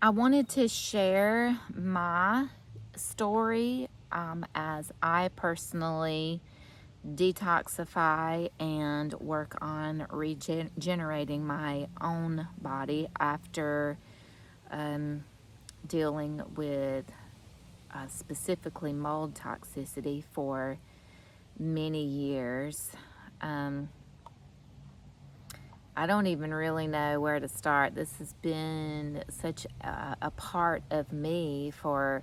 I wanted to share my story as I personally detoxify and work on regenerating my own body after dealing with specifically mold toxicity for many years. Um, I don't even really know where to start. This has been such a part of me for,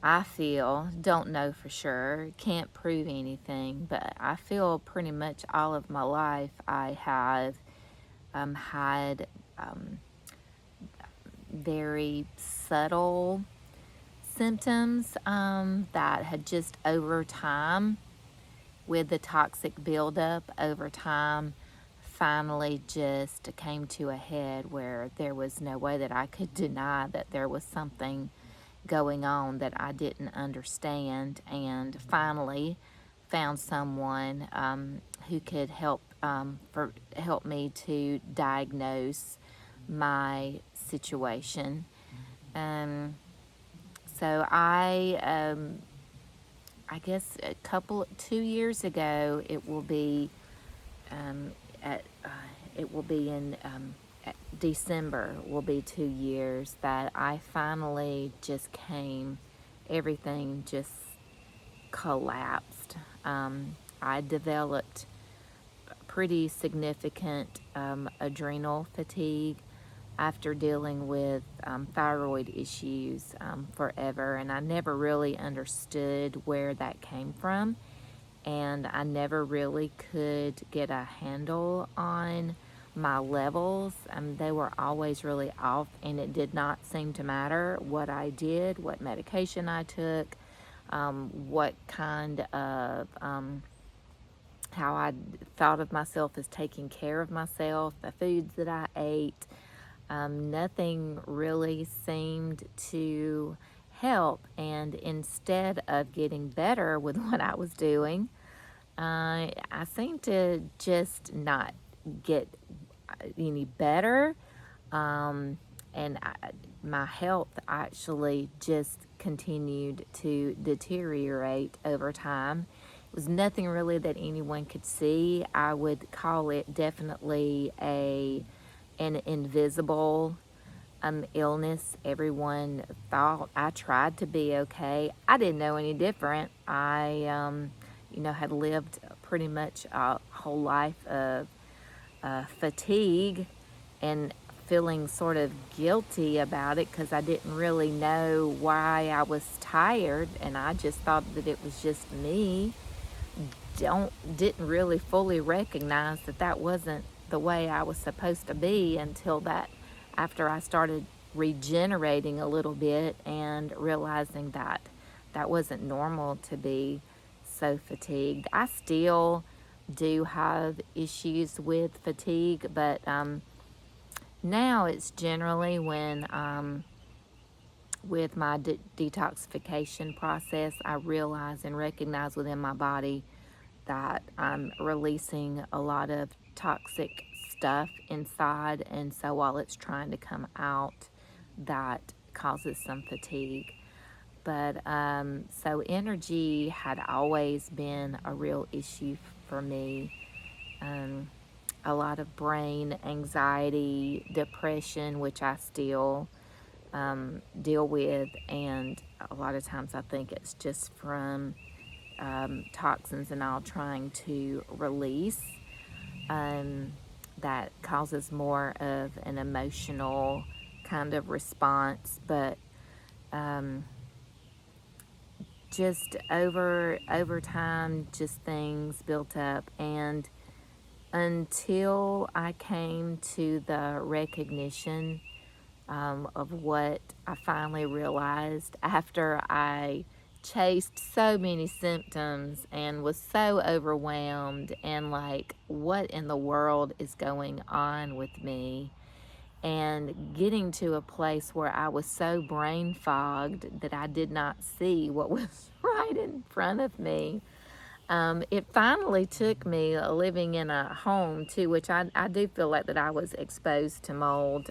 I feel, don't know for sure, can't prove anything, but I feel pretty much all of my life I have had very subtle symptoms that had just over time, with the toxic buildup over time, finally just came to a head where there was no way that I could deny that there was something going on that I didn't understand, and finally found someone who could help me to diagnose my situation. Um, I guess 2 years ago, it will be at it will be in December will be 2 years that I finally just everything just collapsed. I developed pretty significant adrenal fatigue after dealing with thyroid issues forever, and I never really understood where that came from, and I never really could get a handle on my levels. They were always really off, and it did not seem to matter what I did, what medication I took, what kind of how I thought of myself as taking care of myself, the foods that I ate. Nothing really seemed to help, and instead of getting better with what I was doing, I seemed to just not get any better, and my health actually just continued to deteriorate over time. It was nothing really that anyone could see. I would call it definitely an invisible illness. Everyone thought I tried to be okay. I didn't know any different. I, had lived pretty much a whole life of fatigue and feeling sort of guilty about it because I didn't really know why I was tired, and I just thought that it was just me. Didn't really fully recognize that that wasn't the way I was supposed to be until that after I started regenerating a little bit and realizing that that wasn't normal to be so fatigued. I still do have issues with fatigue, but now it's generally when with my detoxification process, I realize and recognize within my body that I'm releasing a lot of toxic stuff inside, and so while it's trying to come out, that causes some fatigue. But so energy had always been a real issue for me. Um, a lot of brain anxiety, depression, which I still deal with, and a lot of times I think it's just from toxins and all trying to release. Um, that causes more of an emotional kind of response, but just over time, just things built up, and until I came to the recognition of what I finally realized after I chased so many symptoms and was so overwhelmed and like, what in the world is going on with me? And getting to a place where I was so brain fogged that I did not see what was right in front of me. It finally took me living in a home too, which I do feel like that I was exposed to mold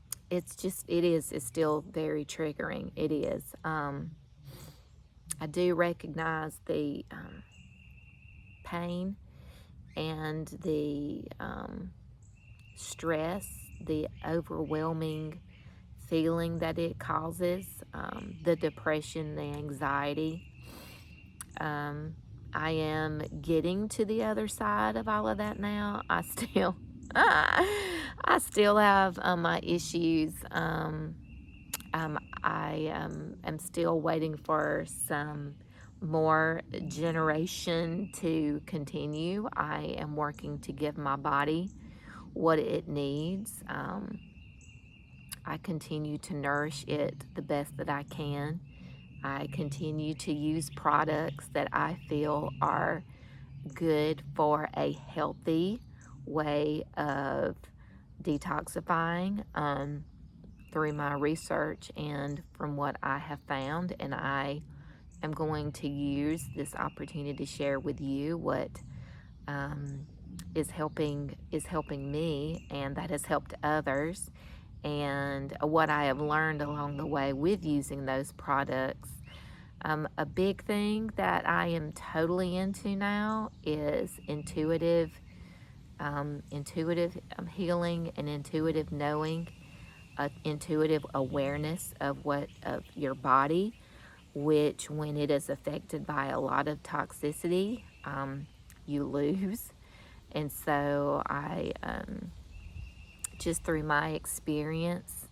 it's still very triggering. It is. I do recognize the pain and the stress, the overwhelming feeling that it causes, the depression, the anxiety. Um, I am getting to the other side of all of that now. I still have my issues. I am still waiting for some more generation to continue. I am working to give my body what it needs. I continue to nourish it the best that I can. I continue to use products that I feel are good for a healthy way of detoxifying, through my research and from what I have found. And I am going to use this opportunity to share with you what um, is helping me, and that has helped others, and what I have learned along the way with using those products. A big thing that I am totally into now is intuitive healing and intuitive knowing, intuitive awareness of your body, which when it is affected by a lot of toxicity, you lose. And so I, just through my experience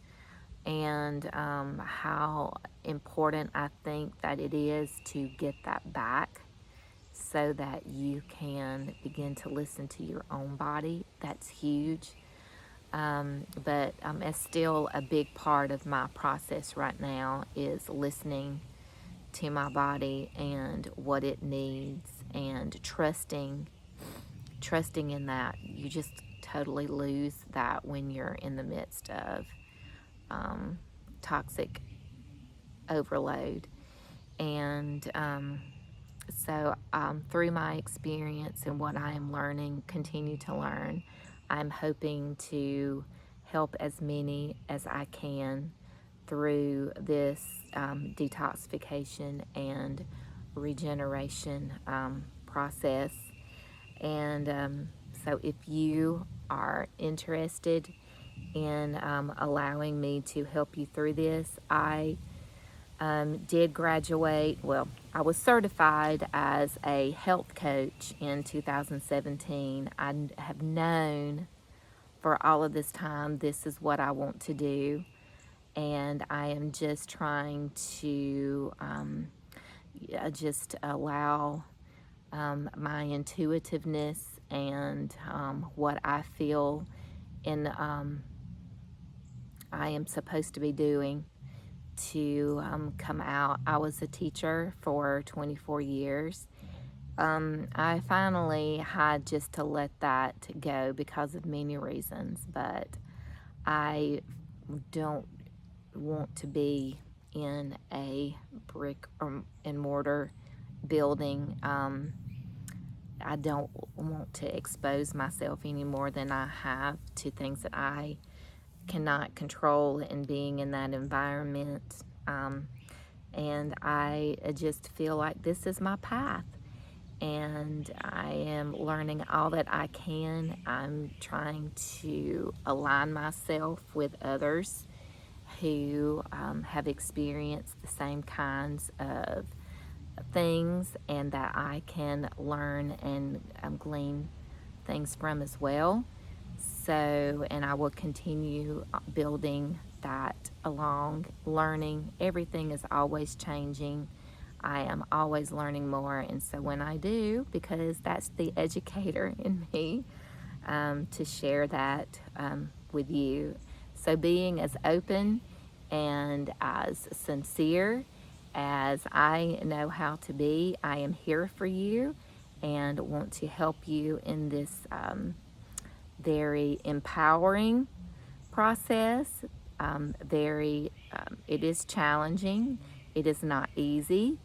and how important I think that it is to get that back so that you can begin to listen to your own body. That's huge. But it's still a big part of my process right now is listening to my body and what it needs, and trusting in that. You just totally lose that when you're in the midst of toxic overload. And so through my experience and what I am learning, continue to learn, I'm hoping to help as many as I can through this detoxification and regeneration process. And so if you are interested in allowing me to help you through this, I did graduate. Well, I was certified as a health coach in 2017. I have known for all of this time this is what I want to do, and I am just trying to just allow my intuitiveness and what I feel in I am supposed to be doing to come out. I was a teacher for 24 years. I finally had just to let that go because of many reasons, but I don't want to be in a brick and mortar building. I don't want to expose myself any more than I have to things that I cannot control in being in that environment. And I just feel like this is my path. And I am learning all that I can. I'm trying to align myself with others who have experienced the same kinds of things, and that I can learn and glean things from as well. So, and I will continue building that along, learning. Everything is always changing. I am always learning more. And so when I do, because that's the educator in me, to share that with you. So being as open and as sincere as I know how to be, I am here for you and want to help you in this very empowering process. It is challenging. It is not easy,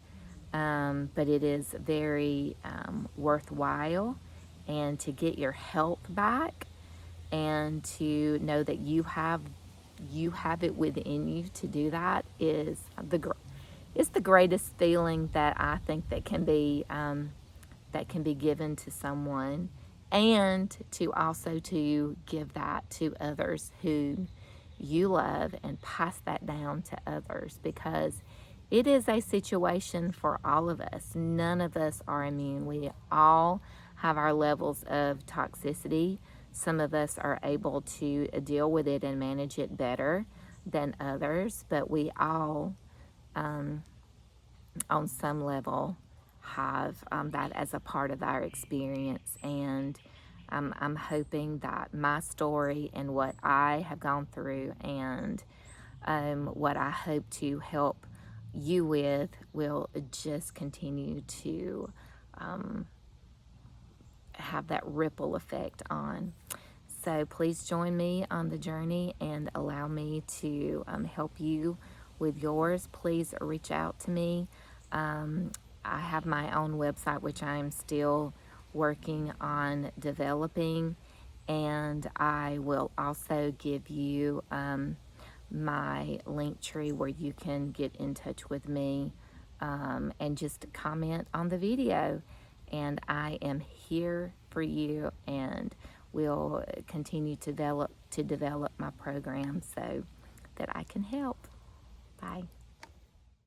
but it is very worthwhile. And to get your health back and to know that you have you have it within you to do that is it's the greatest feeling that I think that can be given to someone, and to also to give that to others who you love and pass that down to others, because it is a situation for all of us. None of us are immune. We all have our levels of toxicity. Some of us are able to deal with it and manage it better than others, but we all on some level have that as a part of our experience. And I'm hoping that my story and what I have gone through, and what I hope to help you with, will just continue to have that ripple effect on. So please join me on the journey and allow me to help you with yours. Please reach out to me. I have my own website, which I am still working on developing, and I will also give you my link tree where you can get in touch with me and just comment on the video. And I am here for you, and will continue to develop my program so that I can help. Bye.